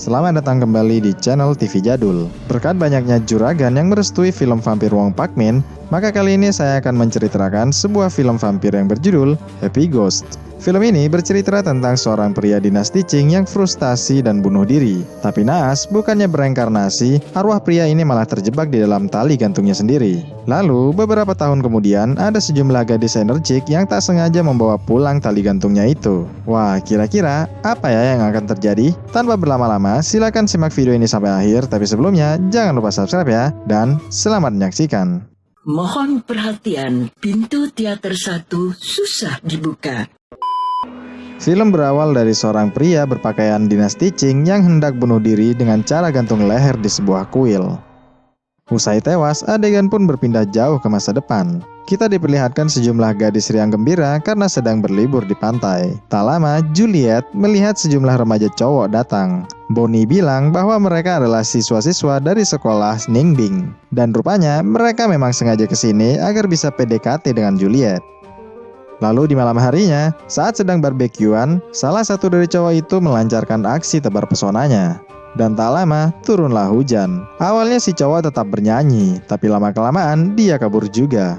Selamat datang kembali di channel TV Jadul. Berkat banyaknya juragan yang merestui film vampir Wong Pak Min, maka kali ini saya akan menceritakan sebuah film vampir yang berjudul Happy Ghost. Film ini bercerita tentang seorang pria dinasti Qing yang frustasi dan bunuh diri. Tapi naas, bukannya bereinkarnasi, arwah pria ini malah terjebak di dalam tali gantungnya sendiri. Lalu, beberapa tahun kemudian, ada sejumlah gadis energik yang tak sengaja membawa pulang tali gantungnya itu. Wah, kira-kira apa ya yang akan terjadi? Tanpa berlama-lama, silakan simak video ini sampai akhir. Tapi sebelumnya, jangan lupa subscribe ya. Dan selamat menyaksikan. Mohon perhatian, pintu teater 1 susah dibuka. Film berawal dari seorang pria berpakaian dinasti Qing yang hendak bunuh diri dengan cara gantung leher di sebuah kuil. Usai tewas, adegan pun berpindah jauh ke masa depan. Kita diperlihatkan sejumlah gadis riang gembira karena sedang berlibur di pantai. Tak lama, Juliet melihat sejumlah remaja cowok datang. Bonnie bilang bahwa mereka adalah siswa-siswa dari sekolah Ningbing. Dan rupanya mereka memang sengaja kesini agar bisa PDKT dengan Juliet. Lalu di malam harinya, saat sedang barbekyuan, salah satu dari cowok itu melancarkan aksi tebar pesonanya. Dan tak lama, turunlah hujan. Awalnya si cowok tetap bernyanyi, tapi lama-kelamaan dia kabur juga.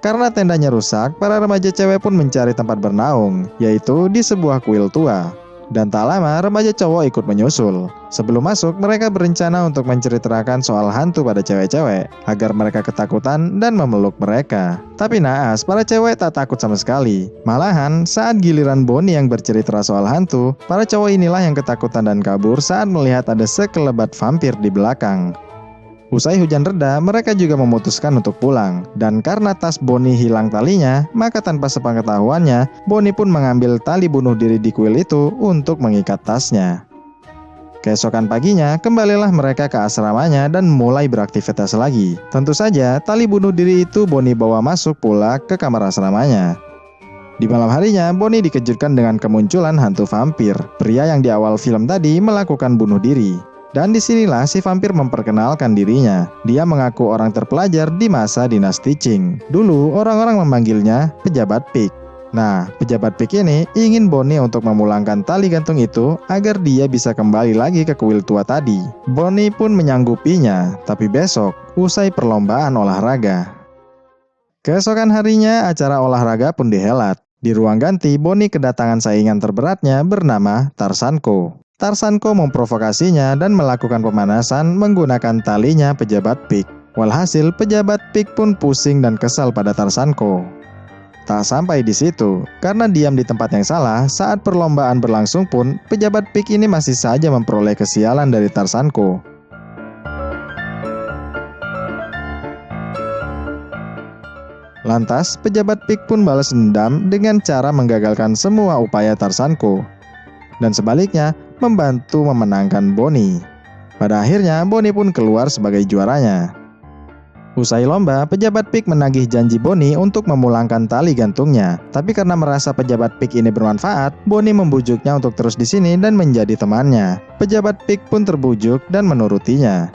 Karena tendanya rusak, para remaja cewek pun mencari tempat bernaung, yaitu di sebuah kuil tua. Dan tak lama, remaja cowok ikut menyusul. Sebelum masuk, mereka berencana untuk menceritakan soal hantu pada cewek-cewek, agar mereka ketakutan dan memeluk mereka. Tapi naas, para cewek tak takut sama sekali. Malahan, saat giliran Bonnie yang bercerita soal hantu, para cowok inilah yang ketakutan dan kabur saat melihat ada sekelebat vampir di belakang. Usai hujan reda, mereka juga memutuskan untuk pulang. Dan karena tas Bonnie hilang talinya, maka tanpa sepengetahuannya, Bonnie pun mengambil tali bunuh diri di kuil itu untuk mengikat tasnya. Keesokan paginya, kembalilah mereka ke asramanya dan mulai beraktivitas lagi. Tentu saja, tali bunuh diri itu Bonnie bawa masuk pula ke kamar asramanya. Di malam harinya, Bonnie dikejutkan dengan kemunculan hantu vampir, pria yang di awal film tadi melakukan bunuh diri. Dan disinilah si vampir memperkenalkan dirinya. Dia mengaku orang terpelajar di masa dinasti Qing. Dulu orang-orang memanggilnya pejabat Pik. Nah, pejabat Pik ini ingin Bonnie untuk memulangkan tali gantung itu agar dia bisa kembali lagi ke kuil tua tadi. Bonnie pun menyanggupinya, tapi besok usai perlombaan olahraga. Keesokan harinya acara olahraga pun dihelat. Di ruang ganti, Bonnie kedatangan saingan terberatnya bernama Tarzanko. Tarzanko memprovokasinya dan melakukan pemanasan menggunakan talinya pejabat Pik. Walhasil, pejabat Pik pun pusing dan kesal pada Tarzanko. Tak sampai di situ, karena diam di tempat yang salah, saat perlombaan berlangsung pun, pejabat Pik ini masih saja memperoleh kesialan dari Tarzanko. Lantas, pejabat Pik pun balas dendam dengan cara menggagalkan semua upaya Tarzanko. Dan sebaliknya, membantu memenangkan Bonnie. Pada akhirnya, Bonnie pun keluar sebagai juaranya. Usai lomba, pejabat Pik menagih janji Bonnie untuk memulangkan tali gantungnya. Tapi karena merasa pejabat Pik ini bermanfaat, Bonnie membujuknya untuk terus di sini dan menjadi temannya. Pejabat Pik pun terbujuk dan menurutinya.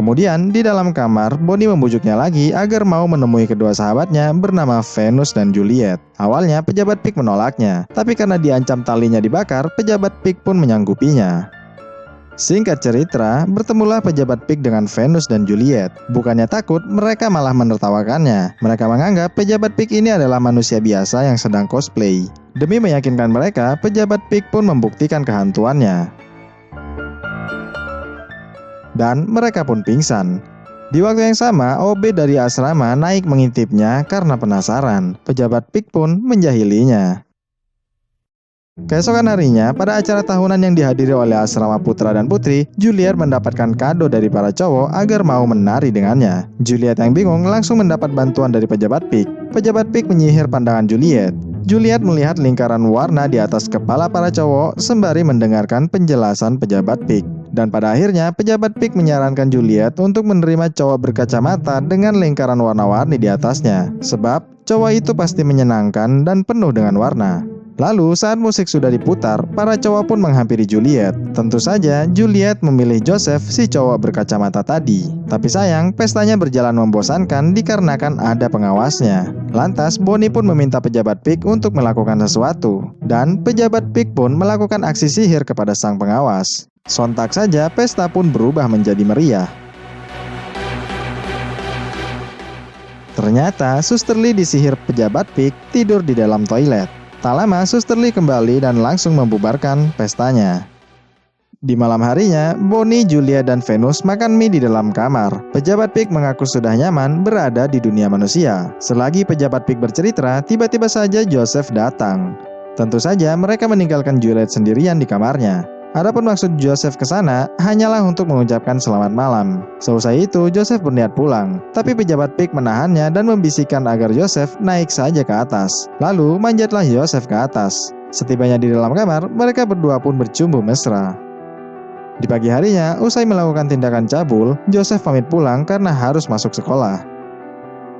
Kemudian, di dalam kamar, Bonnie membujuknya lagi agar mau menemui kedua sahabatnya bernama Venus dan Juliet. Awalnya, pejabat Pik menolaknya, tapi karena diancam talinya dibakar, pejabat Pik pun menyanggupinya. Singkat cerita, bertemulah pejabat Pik dengan Venus dan Juliet. Bukannya takut, mereka malah menertawakannya. Mereka menganggap pejabat Pik ini adalah manusia biasa yang sedang cosplay. Demi meyakinkan mereka, pejabat Pik pun membuktikan kehantuannya. Dan mereka pun pingsan. Di waktu yang sama, OB dari asrama naik mengintipnya karena penasaran. Pejabat Pik pun menjahilinya. Keesokan harinya, pada acara tahunan yang dihadiri oleh asrama putra dan putri, Juliet mendapatkan kado dari para cowok agar mau menari dengannya. Juliet yang bingung langsung mendapat bantuan dari pejabat Pik. Pejabat Pik menyihir pandangan Juliet. Juliet melihat lingkaran warna di atas kepala para cowok sembari mendengarkan penjelasan pejabat Pik. Dan pada akhirnya, pejabat Pik menyarankan Juliet untuk menerima cowok berkacamata dengan lingkaran warna-warni di atasnya. Sebab, cowok itu pasti menyenangkan dan penuh dengan warna. Lalu saat musik sudah diputar, para cowok pun menghampiri Juliet. Tentu saja Juliet memilih Joseph, si cowok berkacamata tadi. Tapi sayang, pestanya berjalan membosankan dikarenakan ada pengawasnya. Lantas Bonnie pun meminta pejabat Pig untuk melakukan sesuatu. Dan pejabat Pig pun melakukan aksi sihir kepada sang pengawas. Sontak saja pesta pun berubah menjadi meriah. Ternyata Suster Lee disihir pejabat Pig tidur di dalam toilet. Tak lama Suster Lee kembali dan langsung membubarkan pestanya. Di malam harinya, Bonnie, Julia, dan Venus makan mie di dalam kamar. Pejabat Pig mengaku sudah nyaman berada di dunia manusia. Selagi pejabat Pig bercerita, tiba-tiba saja Joseph datang. Tentu saja mereka meninggalkan Juliet sendirian di kamarnya. Adapun maksud Joseph ke sana hanyalah untuk mengucapkan selamat malam. Seusai itu, Joseph berniat pulang, tapi pejabat Pig menahannya dan membisikkan agar Joseph naik saja ke atas. Lalu manjatlah Joseph ke atas. Setibanya di dalam kamar, mereka berdua pun bercumbu mesra. Di pagi harinya, usai melakukan tindakan cabul, Joseph pamit pulang karena harus masuk sekolah.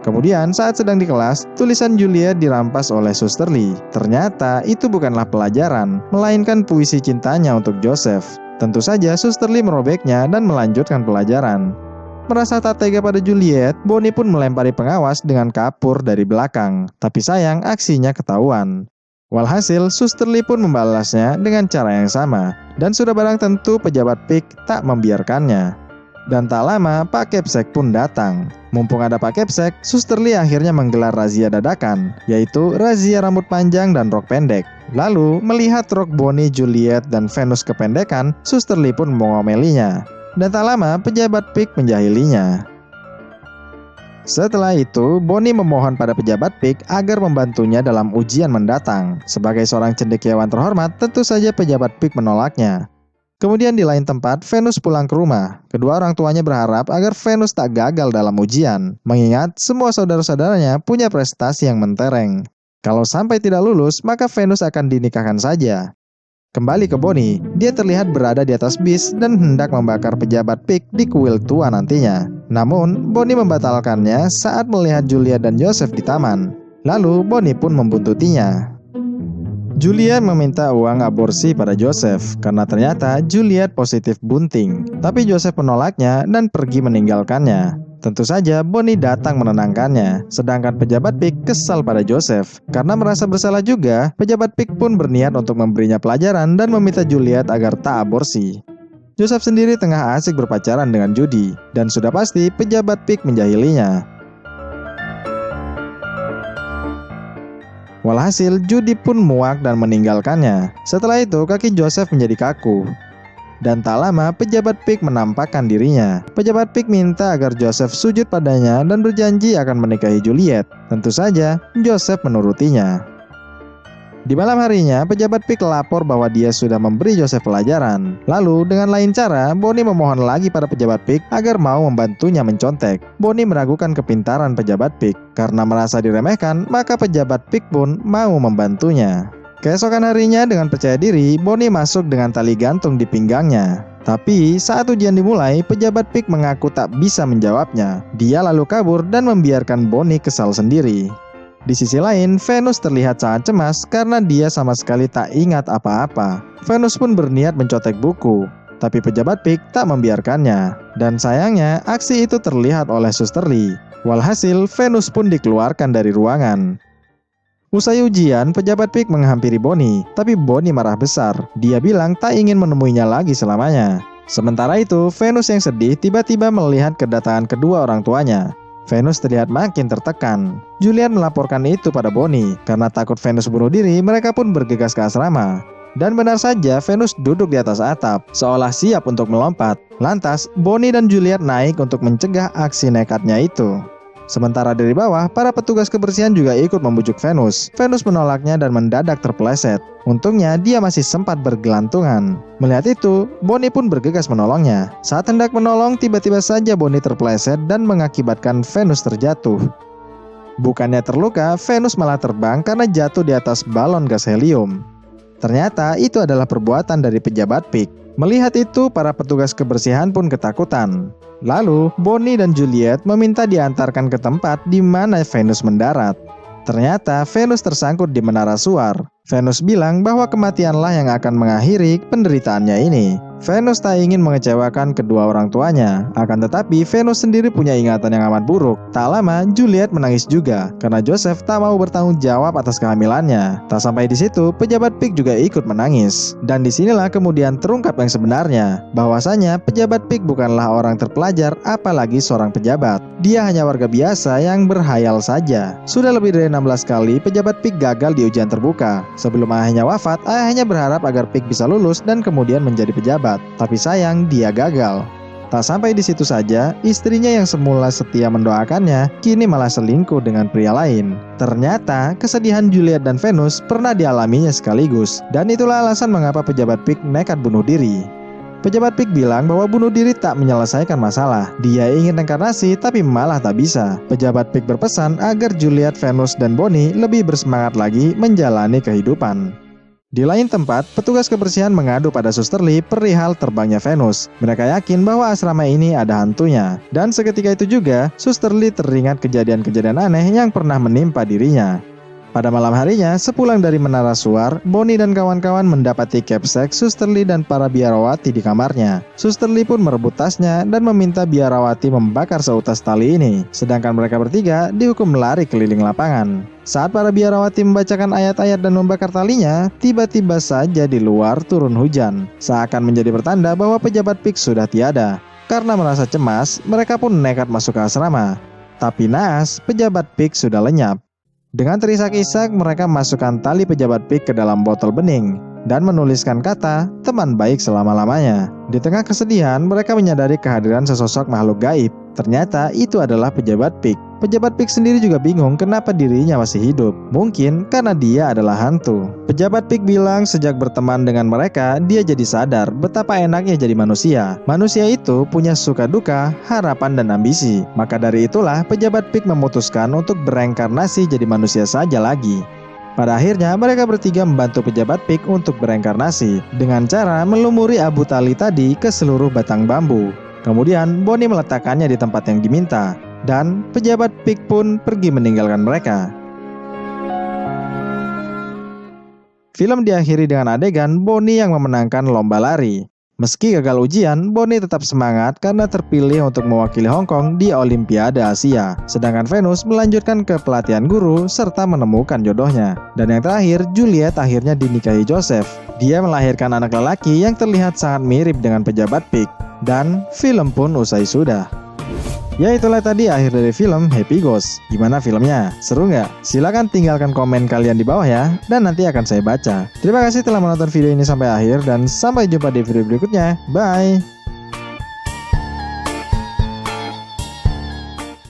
Kemudian saat sedang di kelas, tulisan Juliet dirampas oleh Suster Lee. Ternyata itu bukanlah pelajaran, melainkan puisi cintanya untuk Joseph. Tentu saja Suster Lee merobeknya dan melanjutkan pelajaran. Merasa tak tega pada Juliet, Bonnie pun melempari pengawas dengan kapur dari belakang. Tapi sayang aksinya ketahuan. Walhasil Suster Lee pun membalasnya dengan cara yang sama. Dan sudah barang tentu pejabat Pig tak membiarkannya. Dan tak lama Pak Kepsek pun datang. Mumpung ada Pak Kepsek, Suster Lee akhirnya menggelar razia dadakan, yaitu razia rambut panjang dan rok pendek. Lalu melihat rok Bonnie, Juliet, dan Venus kependekan, Suster Lee pun mengomelinya. Dan tak lama pejabat Pig menjahilinya. Setelah itu, Bonnie memohon pada pejabat Pig agar membantunya dalam ujian mendatang. Sebagai seorang cendekiawan terhormat, tentu saja pejabat Pig menolaknya. Kemudian di lain tempat, Venus pulang ke rumah. Kedua orang tuanya berharap agar Venus tak gagal dalam ujian, mengingat semua saudara-saudaranya punya prestasi yang mentereng. Kalau sampai tidak lulus, maka Venus akan dinikahkan saja. Kembali ke Bonnie, dia terlihat berada di atas bis dan hendak membakar pejabat Pig di kuil tua nantinya. Namun, Bonnie membatalkannya saat melihat Julia dan Joseph di taman. Lalu, Bonnie pun membuntutinya. Juliet meminta uang aborsi pada Joseph karena ternyata Juliet positif bunting. Tapi Joseph menolaknya dan pergi meninggalkannya. Tentu saja Bonnie datang menenangkannya. Sedangkan pejabat Pig kesal pada Joseph. Karena merasa bersalah juga, pejabat Pig pun berniat untuk memberinya pelajaran dan meminta Juliet agar tak aborsi. Joseph sendiri tengah asik berpacaran dengan Judy. Dan sudah pasti pejabat Pig menjahilinya. Walhasil, Judy pun muak dan meninggalkannya. Setelah itu, kaki Joseph menjadi kaku. Dan tak lama, pejabat Pig menampakkan dirinya. Pejabat Pig minta agar Joseph sujud padanya dan berjanji akan menikahi Juliet. Tentu saja, Joseph menurutinya. Di malam harinya, pejabat Pig lapor bahwa dia sudah memberi Joseph pelajaran. Lalu, dengan lain cara, Bonnie memohon lagi pada pejabat Pig agar mau membantunya mencontek. Bonnie meragukan kepintaran pejabat Pig. Karena merasa diremehkan, maka pejabat Pig pun mau membantunya. Keesokan harinya dengan percaya diri, Bonnie masuk dengan tali gantung di pinggangnya. Tapi saat ujian dimulai, pejabat Pig mengaku tak bisa menjawabnya. Dia lalu kabur dan membiarkan Bonnie kesal sendiri. Di sisi lain, Venus terlihat sangat cemas karena dia sama sekali tak ingat apa-apa. Venus pun berniat mencontek buku, tapi pejabat Pig tak membiarkannya. Dan sayangnya, aksi itu terlihat oleh Suster Lee. Walhasil, Venus pun dikeluarkan dari ruangan. Usai ujian, pejabat Pig menghampiri Bonnie, tapi Bonnie marah besar. Dia bilang tak ingin menemuinya lagi selamanya. Sementara itu, Venus yang sedih tiba-tiba melihat kedatangan kedua orang tuanya. Venus terlihat makin tertekan. Juliet melaporkan itu pada Bonnie. Karena takut Venus bunuh diri, mereka pun bergegas ke asrama. Dan benar saja, Venus duduk di atas atap, seolah siap untuk melompat. Lantas, Bonnie dan Juliet naik untuk mencegah aksi nekatnya itu. Sementara dari bawah, para petugas kebersihan juga ikut membujuk Venus. Venus menolaknya dan mendadak terpeleset. Untungnya, dia masih sempat bergelantungan. Melihat itu, Bonnie pun bergegas menolongnya. Saat hendak menolong, tiba-tiba saja Bonnie terpeleset dan mengakibatkan Venus terjatuh. Bukannya terluka, Venus malah terbang karena jatuh di atas balon gas helium. Ternyata itu adalah perbuatan dari pejabat Pig. Melihat itu, para petugas kebersihan pun ketakutan. Lalu, Bonnie dan Juliet meminta diantarkan ke tempat di mana Venus mendarat. Ternyata Venus tersangkut di menara suar. Venus bilang bahwa kematianlah yang akan mengakhiri penderitaannya ini. Venus tak ingin mengecewakan kedua orang tuanya, akan tetapi Venus sendiri punya ingatan yang amat buruk. Tak lama, Juliet menangis juga karena Joseph tak mau bertanggung jawab atas kehamilannya. Tak sampai di situ, pejabat Pig juga ikut menangis. Dan disinilah kemudian terungkap yang sebenarnya, bahwasanya pejabat Pig bukanlah orang terpelajar, apalagi seorang pejabat. Dia hanya warga biasa yang berhayal saja. Sudah lebih dari 16 kali pejabat Pig gagal di ujian terbuka. Sebelum ayahnya wafat, ayahnya berharap agar Pig bisa lulus dan kemudian menjadi pejabat. Tapi sayang, dia gagal. Tak sampai di situ saja, istrinya yang semula setia mendoakannya, kini malah selingkuh dengan pria lain. Ternyata, kesedihan Juliet dan Venus pernah dialaminya sekaligus. Dan itulah alasan mengapa pejabat Pig nekat bunuh diri. Pejabat Pig bilang bahwa bunuh diri tak menyelesaikan masalah. Dia ingin reinkarnasi tapi malah tak bisa. Pejabat Pig berpesan agar Juliet, Venus, dan Bonnie lebih bersemangat lagi menjalani kehidupan. Di lain tempat, petugas kebersihan mengadu pada Suster Lee perihal terbangnya Venus. Mereka yakin bahwa asrama ini ada hantunya. Dan seketika itu juga, Suster Lee teringat kejadian-kejadian aneh yang pernah menimpa dirinya. Pada malam harinya, sepulang dari menara suar, Bonnie dan kawan-kawan mendapati capsek Suster Lee dan para biarawati di kamarnya. Suster Lee pun merebut tasnya dan meminta biarawati membakar seutas tali ini. Sedangkan mereka bertiga dihukum lari keliling lapangan. Saat para biarawati membacakan ayat-ayat dan membakar talinya, tiba-tiba saja di luar turun hujan. Seakan menjadi pertanda bahwa pejabat Pig sudah tiada. Karena merasa cemas, mereka pun nekat masuk ke asrama. Tapi naas, pejabat Pig sudah lenyap. Dengan terisak-isak, mereka masukkan tali pejabat Pig ke dalam botol bening dan menuliskan kata teman baik selama-lamanya. Di tengah kesedihan, mereka menyadari kehadiran sesosok makhluk gaib. Ternyata itu adalah pejabat Pig. Pejabat Pig sendiri juga bingung kenapa dirinya masih hidup. Mungkin karena dia adalah hantu. Pejabat Pig bilang sejak berteman dengan mereka, dia jadi sadar betapa enaknya jadi manusia. Manusia itu punya suka duka, harapan dan ambisi. Maka dari itulah pejabat Pig memutuskan untuk bereinkarnasi jadi manusia saja lagi. Pada akhirnya mereka bertiga membantu pejabat Pig untuk bereinkarnasi dengan cara melumuri abu tali tadi ke seluruh batang bambu. Kemudian Bonnie meletakkannya di tempat yang diminta. Dan pejabat Pig pun pergi meninggalkan mereka. Film diakhiri dengan adegan Bonnie yang memenangkan lomba lari. Meski gagal ujian, Bonnie tetap semangat karena terpilih untuk mewakili Hong Kong di Olimpiade Asia. Sedangkan Venus melanjutkan ke pelatihan guru serta menemukan jodohnya. Dan yang terakhir, Juliet akhirnya dinikahi Joseph. Dia melahirkan anak lelaki yang terlihat sangat mirip dengan pejabat Pig. Dan film pun usai sudah. Ya itulah tadi akhir dari film Happy Ghost. Gimana filmnya? Seru nggak? Silahkan tinggalkan komen kalian di bawah ya, dan nanti akan saya baca. Terima kasih telah menonton video ini sampai akhir, dan sampai jumpa di video berikutnya. Bye!